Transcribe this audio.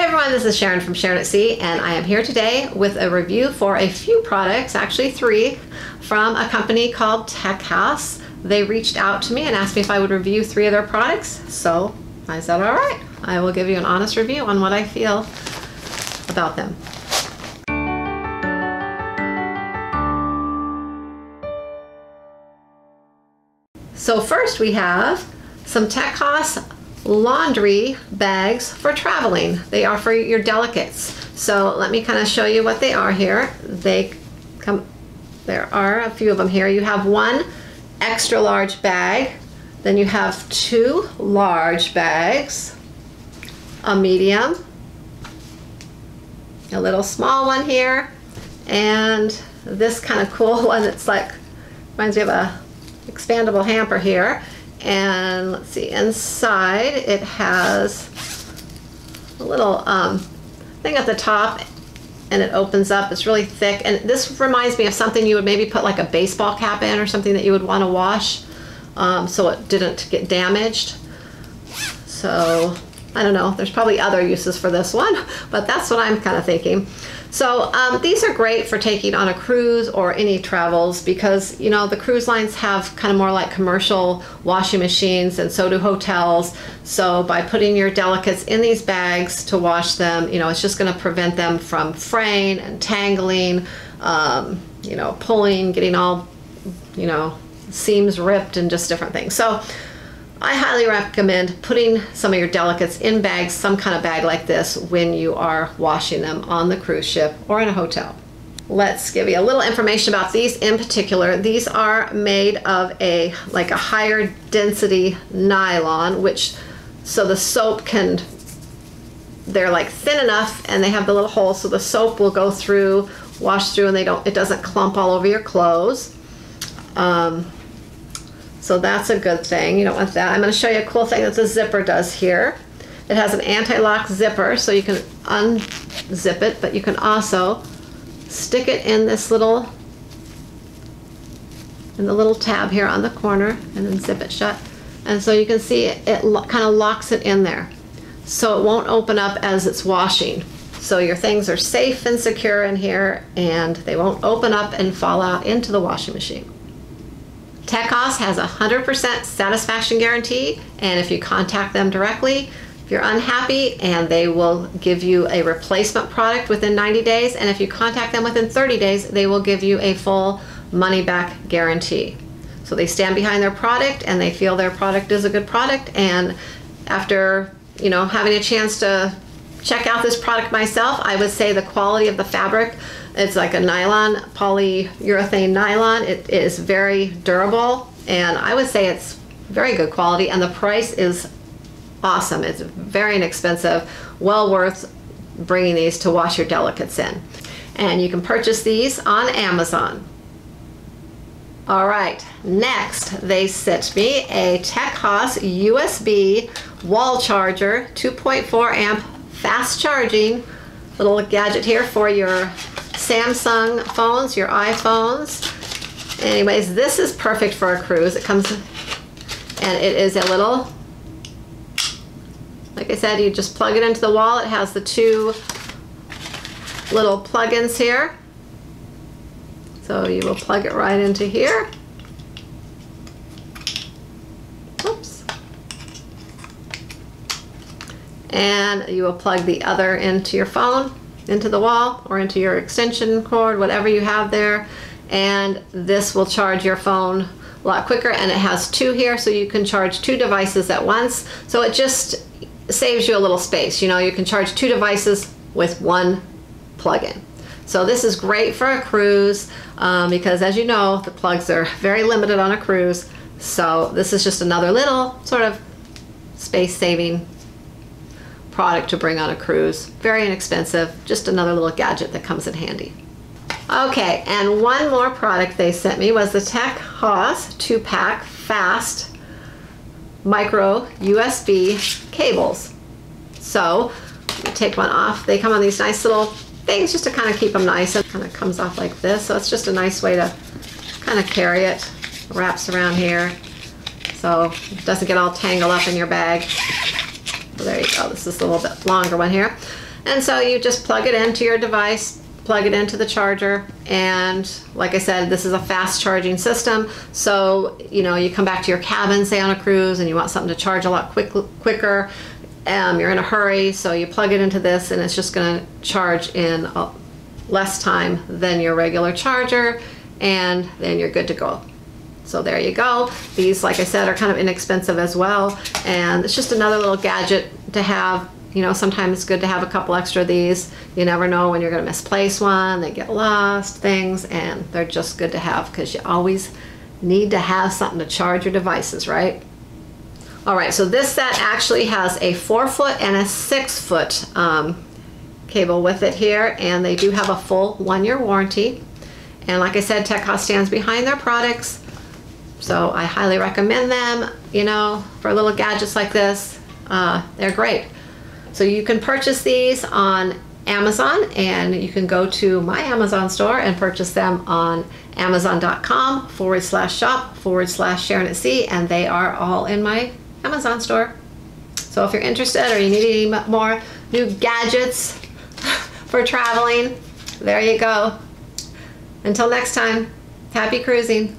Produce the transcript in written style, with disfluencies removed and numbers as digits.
everyone, this is Sharon from Sharon at Sea, and I am here today with a review for a few products, actually 3, from a company called Techoss. They reached out to me and asked me if I would review 3 of their products, so I said, all right, I will give you an honest review on what I feel about them. So first we have some Techoss laundry bags for traveling. They are for your delicates. So let me kind of show you what they are here. There are a few of them here. You have one extra large bag, then you have 2 large bags, a medium, a little small one here, and this kind of cool one that's like, reminds me of a expandable hamper here. And let's see, inside it has a little thing at the top, and it opens up. It's really thick, and this reminds me of something you would maybe put like a baseball cap in, or something that you would want to wash so it didn't get damaged. So I don't know, there's probably other uses for this one, but that's what I'm kind of thinking. So these are great for taking on a cruise or any travels, because you know the cruise lines have kind of more like commercial washing machines, and so do hotels. So by putting your delicates in these bags to wash them, you know, it's just going to prevent them from fraying and tangling, you know, pulling, getting all, you know, seams ripped and just different things. So I highly recommend putting some of your delicates in bags, some kind of bag like this, when you are washing them on the cruise ship or in a hotel. Let's give you a little information about these in particular. These are made of like a higher density nylon, so the soap they're like thin enough, and they have the little holes so the soap will go through, wash through, and it doesn't clump all over your clothes. So that's a good thing. You don't want that. I'm going to show you a cool thing that the zipper does here. It has an anti-lock zipper, so you can unzip it, but you can also stick it in this the little tab here on the corner, and then zip it shut. And so you can see it kind of locks it in there, so it won't open up as it's washing. So your things are safe and secure in here, and they won't open up and fall out into the washing machine. Techoss has a 100% satisfaction guarantee, and if you contact them directly, if you're unhappy, and they will give you a replacement product within 90 days, and if you contact them within 30 days, they will give you a full money-back guarantee. So they stand behind their product, and they feel their product is a good product. And after, you know, having a chance to check out this product myself, I would say the quality of the fabric, it's like a nylon, polyurethane nylon. It is very durable, and I would say it's very good quality, and the price is awesome. It's very inexpensive, well worth bringing these to wash your delicates in. And you can purchase these on Amazon. All right, next they sent me a Techoss USB wall charger, 2.4 amp fast charging little gadget here for your Samsung phones, your iPhones. Anyways, this is perfect for a cruise. It comes, and it is a little, like I said, you just plug it into the wall. It has the 2 little plug-ins here. So you will plug it right into here. Oops. And you will plug the other into your phone, into the wall, or into your extension cord, whatever you have there, and this will charge your phone a lot quicker. And it has 2 here, so you can charge 2 devices at once, so it just saves you a little space. You know, you can charge 2 devices with 1 plug-in. So this is great for a cruise, because as you know, the plugs are very limited on a cruise, so this is just another little sort of space-saving product to bring on a cruise. Very inexpensive, just another little gadget that comes in handy. Okay, and one more product they sent me was the Techoss 2-pack fast micro USB cables. So you take one off. They come on these nice little things just to kind of keep them nice. It kind of comes off like this, so it's just a nice way to kind of carry it. Wraps around here, so it doesn't get all tangled up in your bag. So there you go. This is a little bit longer one here. And so you just plug it into your device, plug it into the charger, and like I said, this is a fast charging system. So, you know, you come back to your cabin, say on a cruise, and you want something to charge a lot quicker. You're in a hurry, so you plug it into this, and it's just going to charge in less time than your regular charger, and then you're good to go. So there you go. These, like I said, are kind of inexpensive as well, and it's just another little gadget to have. You know, sometimes it's good to have a couple extra of these. You never know when you're going to misplace one, they get lost, things, and they're just good to have because you always need to have something to charge your devices, right? All right, so this set actually has a 4-foot and a 6-foot cable with it here, and they do have a full 1-year warranty. And like I said, Techoss stands behind their products, so I highly recommend them, you know, for little gadgets like this. They're great. So you can purchase these on Amazon, and you can go to my Amazon store and purchase them on amazon.com/shop/Sharon at Sea, and they are all in my Amazon store. So if you're interested or you need any more new gadgets for traveling, there you go. Until next time, happy cruising.